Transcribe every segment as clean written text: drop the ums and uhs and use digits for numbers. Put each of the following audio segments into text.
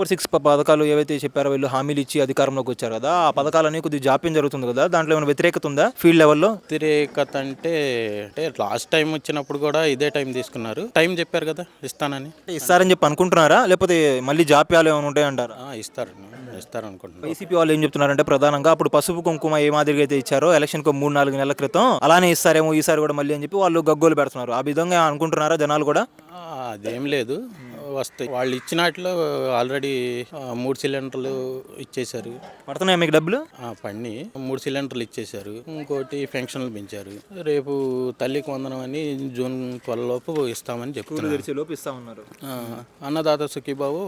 Super 6 పథకాలు ఏవైతే చెప్పారో వీళ్ళు హామీలు ఇచ్చి అధికారంలోకి వచ్చారు కదా! ఆ పథకాలన్నీ కొద్దిగా జాప్యం జరుగుతుంది కదా! దాంట్లో ఏమైనా వ్యతిరేకత ఉందా ఫీల్డ్ లెవెల్‌లో? వ్యతిరేకత అంటే లాస్ట్ టైం వచ్చినప్పుడు కూడా ఇదే టైం తీసుకున్నారు. టైం చెప్పారు కదా ఇస్తానని. అంటే ఇస్తారని చెప్పి అనుకుంటున్నారా? లేకపోతే మళ్ళీ జాప్యాలు ఏమైనా ఉంటాయంటారా? ఇస్తారనుకుంటున్నాను. వైసీపీ వాళ్ళు ఏం చెప్తున్నారంటే ప్రధానంగా అప్పుడు పసుపు, కుంకుమ ఏ మాదిరిగా అయితే ఇచ్చారో ఎలక్షన్‌కి 3, 4 నెలల క్రితం అలానే ఇస్తారేమో ఈసారి కూడా మళ్ళీ అని చెప్పి వాళ్ళు గగ్గోలు పెడుతున్నారు. ఆ విధంగా అనుకుంటున్నారా జనాలు కూడా? ఆ, అదేం లేదు, వస్తాయి. వాళ్ళు ఇచ్చినట్లో ఆల్రెడీ 3 సిలిండర్లు ఇచ్చేశారు. పడుతున్నాయా మీకు డబ్బులు? పన్ని 3 సిలిండర్లు ఇచ్చేశారు. ఇంకోటి పెన్షన్లు పెంచారు. రేపు తల్లికి వందనం అని జూన్ 12 లోపు ఇస్తామని చెప్తున్నారు. తెరిచేలోపు ఇస్తామన్నారు. అన్నదాత సుఖీబాబు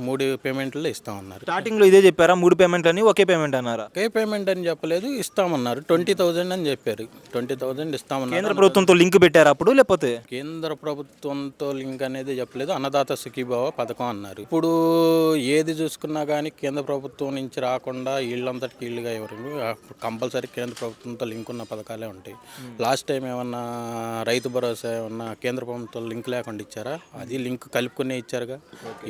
3 పేమెంట్లు ఇస్తామన్నారు. స్టార్టింగ్‌లో ఇదే చెప్పారా? 3 పేమెంట్లని ఒకే పేమెంట్ అన్నారా? ఒకే పేమెంట్ అని చెప్పలేదు, ఇస్తామన్నారు. 20,000 అని చెప్పారు. 20,000 ఇస్తామన్నారు. కేంద్ర ప్రభుత్వంతో లింక్ పెట్టారా అప్పుడు లేకపోతే? కేంద్ర ప్రభుత్వంతో లింక్ అనేది చెప్పలేదు. అన్నదాత సుఖీభావ పథకం అన్నారు. ఇప్పుడు ఏది చూసుకున్నా కానీ కేంద్ర ప్రభుత్వం నుంచి రాకుండా వీళ్ళంతటికి వీళ్ళుగా ఎవరు కంపల్సరీ కేంద్ర ప్రభుత్వంతో లింక్ ఉన్న పథకాలే ఉంటాయి. లాస్ట్ టైం ఏమన్నా రైతు భరోసా ఏమన్నా కేంద్ర ప్రభుత్వం లింక్ లేకుండా ఇచ్చారా? అది లింక్ కలుపుకునే ఇచ్చారుగా.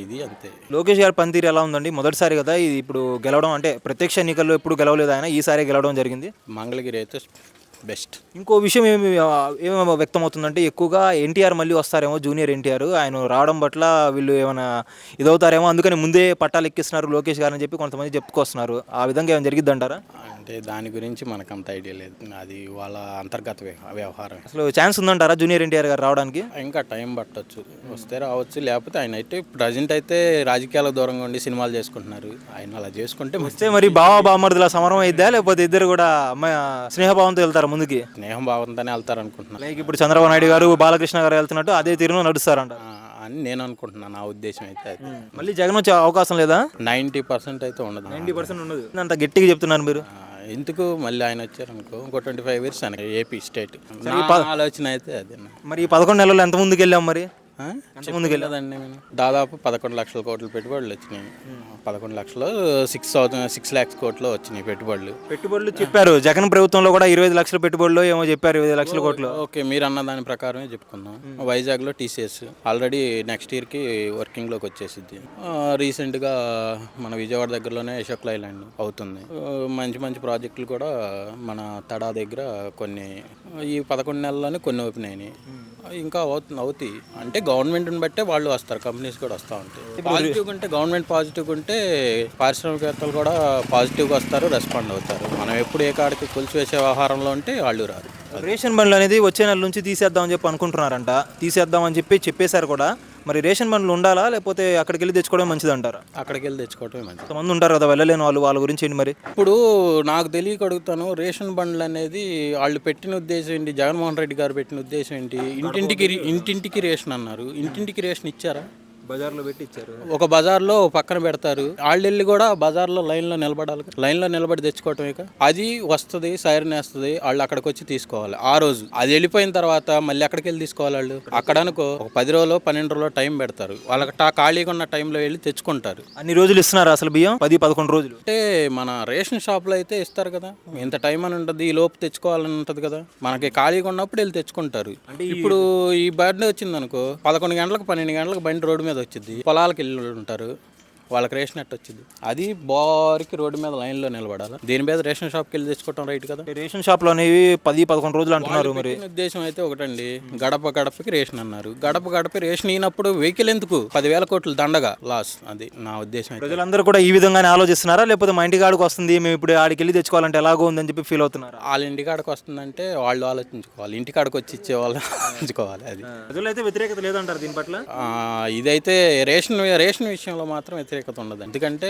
ఇది అంతే. లోకేష్ గారి పనితీరు ఎలా ఉందండి? మొదటిసారి కదా ఇది ఇప్పుడు గెలవడం, అంటే ప్రత్యక్ష ఎన్నికల్లో ఎప్పుడు గెలవలేదు ఆయన, ఈసారి గెలవడం జరిగింది. మంగళగిరి అయితే బెస్ట్. ఇంకో విషయం ఏమేమి వ్యక్తమవుతుందంటే ఎక్కువగా ఎన్టీఆర్ మళ్ళీ వస్తారేమో, జూనియర్ ఎన్టీఆర్ ఆయన రావడం పట్ల వీళ్ళు ఏమైనా ఇదవుతారేమో, అందుకని ముందే పట్టాలు ఎక్కిస్తున్నారు లోకేష్ గారు అని చెప్పి కొంతమంది చెప్పుకొస్తున్నారు. ఆ విధంగా ఏమైనా జరిగిద్దంటారా? అంటే దాని గురించి మనకు అంత ఐడియా లేదు. అది వాళ్ళ అంతర్గత వ్యవహారం. అసలు ఛాన్స్ ఉందంటారా జూనియర్ ఎన్టీఆర్ గారు రావడానికి? ఇంకా టైం పట్టొచ్చు. వస్తే రావచ్చు, లేకపోతే ఆయన అయితే ప్రజెంట్ అయితే రాజకీయాలకు దూరంగా ఉండి సినిమాలు చేసుకుంటున్నారు. ఆయన అలా చేసుకుంటే వస్తే మరి బావా బామర్దుల సమరం అయిద్దా, లేకపోతే ఇద్దరు కూడా స్నేహభావంతో వెళ్తారు ముందుకి? స్నేహం బాగుందని వెళ్తారు అనుకుంటున్నాను. లైక్ ఇప్పుడు చంద్రబాబు నాయుడు గారు బాలకృష్ణ గారు వెళ్తున్నట్టు అదే తీరును నడుస్తారంట అని నేను అనుకుంటున్నాను. నా ఉద్దేశం అయితే అది. మళ్ళీ జగన్ వచ్చే అవకాశం లేదా? 90% అయితే ఉండదు. 90% ఉండదు. అంత గట్టిగా చెప్తున్నారు మీరు. ఎందుకు మళ్ళీ ఆయన వచ్చారు అనుకో, ఇంకో 25 years అని ఏపీ స్టేట్ ఆలోచన అయితే అది. మరి ఈ 11 నెలల్లో ఎంత ముందుకు వెళ్ళాం మరి? ముందుకెళ్ళదండి. దాదాపు 11 లక్షల కోట్ల పెట్టుబడులు వచ్చినాయి. 11 లక్షలు 6 lakhs కోట్లు వచ్చినాయి పెట్టుబడులు చెప్పారు. జగన్ ప్రభుత్వంలో కూడా 25 లక్షల పెట్టుబడులు ఏమో చెప్పారు, 25 లక్షల కోట్లు. ఓకే, మీరు అన్న దాని ప్రకారమే చెప్పుకుందాం. వైజాగ్లో టీసీఎస్ ఆల్రెడీ నెక్స్ట్ ఇయర్కి వర్కింగ్లోకి వచ్చేసిద్ది. రీసెంట్గా మన విజయవాడ దగ్గరలోనే అశోక్ లైలాండ్ అవుతుంది. మంచి మంచి ప్రాజెక్టులు కూడా మన తడా దగ్గర కొన్ని ఈ 11 నెలల్లోనే కొన్ని ఓపెన్ అయినాయి. ఇంకా అవుతాయి. అంటే గవర్నమెంట్ని బట్టే వాళ్ళు వస్తారు, కంపెనీస్ కూడా వస్తూ ఉంటాయి. పాజిటివ్గా ఉంటే గవర్నమెంట్ పాజిటివ్గా ఉంటే పారిశ్రామికవేత్తలు కూడా పాజిటివ్గా వస్తారు, రెస్పాండ్ అవుతారు. మనం ఎప్పుడు ఏ కాడికి కొలిసివేసే వ్యవహారంలో ఉంటే వాళ్ళు రారు. రేషన్ బండ్లు అనేది వచ్చే నెల నుంచి తీసేద్దామని చెప్పి అనుకుంటున్నారంట. తీసేద్దామని చెప్పేశారు కూడా. మరి రేషన్ బండ్లు ఉండాలా, లేకపోతే అక్కడికి వెళ్ళి తెచ్చుకోవడం మంచిది అంటారా? అక్కడికి వెళ్ళి తెచ్చుకోవడమే మంచిది. కొంతమంది ఉంటారు కదా వెళ్ళలేని వాళ్ళు, వాళ్ళ గురించి ఏంటి మరి? ఇప్పుడు నాకు తెలియక అడుగుతాను, రేషన్ బండ్లు అనేది వాళ్ళు పెట్టిన ఉద్దేశం ఏంటి? జగన్మోహన్ రెడ్డి గారు పెట్టిన ఉద్దేశం ఏంటి? ఇంటింటికి రేషన్ అన్నారు. ఇంటింటికి రేషన్ ఇచ్చారా? బజార్లో పెట్టి ఇచ్చారు. ఒక బజార్లో పక్కన పెడతారు. వాళ్ళు వెళ్ళి కూడా బజార్లో లైన్లో నిలబడాలి. లైన్లో నిలబడి తెచ్చుకోవటమే. అది వస్తుంది, సైరన్ వేస్తుంది, వాళ్ళు అక్కడికి వచ్చి తీసుకోవాలి. ఆ రోజు అది వెళ్ళిపోయిన తర్వాత మళ్ళీ అక్కడికి వెళ్ళి తీసుకోవాలి. వాళ్ళు అక్కడ అనుకో ఒక 10 రోజులు 12 రోజులు టైం పెడతారు. వాళ్ళకి ఖాళీగా ఉన్న టైంలో వెళ్ళి తెచ్చుకుంటారు. అన్ని రోజులు ఇస్తున్నారు అసలు బియ్యం? 10-11 రోజులు. అంటే మన రేషన్ షాప్లో అయితే ఇస్తారు కదా, ఇంత టైం అని ఉంటుంది, ఈ లోపు తెచ్చుకోవాలని ఉంటుంది కదా. మనకి ఖాళీగా ఉన్నప్పుడు వెళ్ళి తెచ్చుకుంటారు. ఇప్పుడు ఈ బండి వచ్చింది అనుకో, 11 గంటలకు 12 గంటలకు బండి రోడ్డు మీద వచ్చింది. పొలాలకు వెళ్ళి ఉంటారు, వాళ్ళకి రేషన్ ఎట్ట వచ్చింది? అది బారికి రోడ్డు మీద లైన్లో నిలబడాలి. దీని మీద రేషన్ షాప్కి వెళ్ళి తెచ్చుకోవడం రైట్ కదా. రేషన్ షాప్లో అనేవి 10-11 రోజులు అంటున్నారు. మరి ఉద్దేశం అయితే ఒకటండి, గడప గడపకి రేషన్ అన్నారు. గడప గడపకి రేషన్ అయినప్పుడు వెహికల్ ఎందుకు? 10,000 కోట్లు దండగా లాస్. అది నా ఉద్దేశం. ప్రజలందరూ కూడా ఈ విధంగానే ఆలోచిస్తున్నారా, లేకపోతే మా ఇంటి కాడికి వస్తుంది మేము ఇప్పుడు ఆడికి వెళ్ళి తెచ్చుకోవాలంటే ఎలాగో ఉందని చెప్పి ఫీల్ అవుతున్నారు? వాళ్ళ ఇంటికాడికి వస్తుందంటే వాళ్ళు ఆలోచించుకోవాలి, ఇంటికాడికి వచ్చి ఇచ్చే వాళ్ళు ఆలోచించుకోవాలి. అది ప్రజలైతే వ్యతిరేకత లేదంటారు దీని పట్ల? ఇదైతే రేషన్ విషయంలో మాత్రం వ్యతిరేకత ఉండదు. ఎందుకంటే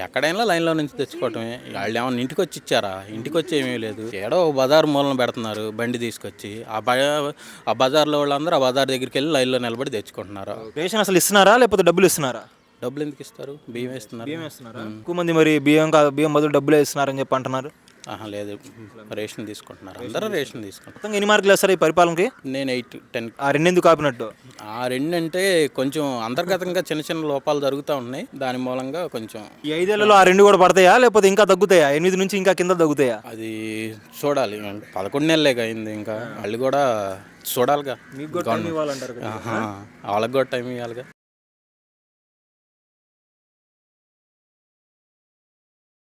ఎక్కడైనా లైన్లో నుంచి తెచ్చుకోవటమే. వాళ్ళు ఏమన్నా ఇంటికి వచ్చి ఇచ్చారా? ఇంటికి వచ్చి ఏమీ లేదు. ఏడో బజార్ మూలన పెడుతున్నారు బండి తీసుకొచ్చి. ఆ బజార్లో వాళ్ళందరూ ఆ బజార్ దగ్గరికి వెళ్ళి లైన్లో నిలబడి తెచ్చుకుంటున్నారు. రేషన్ అసలు ఇస్తున్నారా, లేకపోతే డబ్బులు ఇస్తున్నారా? డబ్బులు ఎందుకు ఇస్తారు? బియ్యం వేస్తున్నారు. ఎక్కువ మంది మరి బియ్యం బదులు డబ్బులే ఇస్తున్నారని చెప్పి అంటున్నారు. లేదు, రేషన్ తీసుకుంటున్నారు. అందరూ రేషన్ తీసుకుంటారు. ఎన్ని మార్కులు వేస్తారు ఈ పరిపాలనకి? నేను 8, 10. ఆ 2 ఎందుకు ఆపినట్టు? ఆ 2 అంటే కొంచెం అంతర్గతంగా చిన్న చిన్న లోపాలు జరుగుతూ ఉన్నాయి. దాని మూలంగా కొంచెం ఈ 5 ఏళ్లలో ఆ 2 కూడా పడతాయా, లేకపోతే ఇంకా తగ్గుతాయా? 8 నుంచి ఇంకా కింద తగ్గుతాయా? అది చూడాలి. 11 నెలలే అయింది, ఇంకా వాళ్ళు కూడా చూడాలిగా. మీకు కూడా టైం ఇవ్వాలంటారు కదా. వాళ్ళకి కూడా టైం ఇవ్వాలిగా.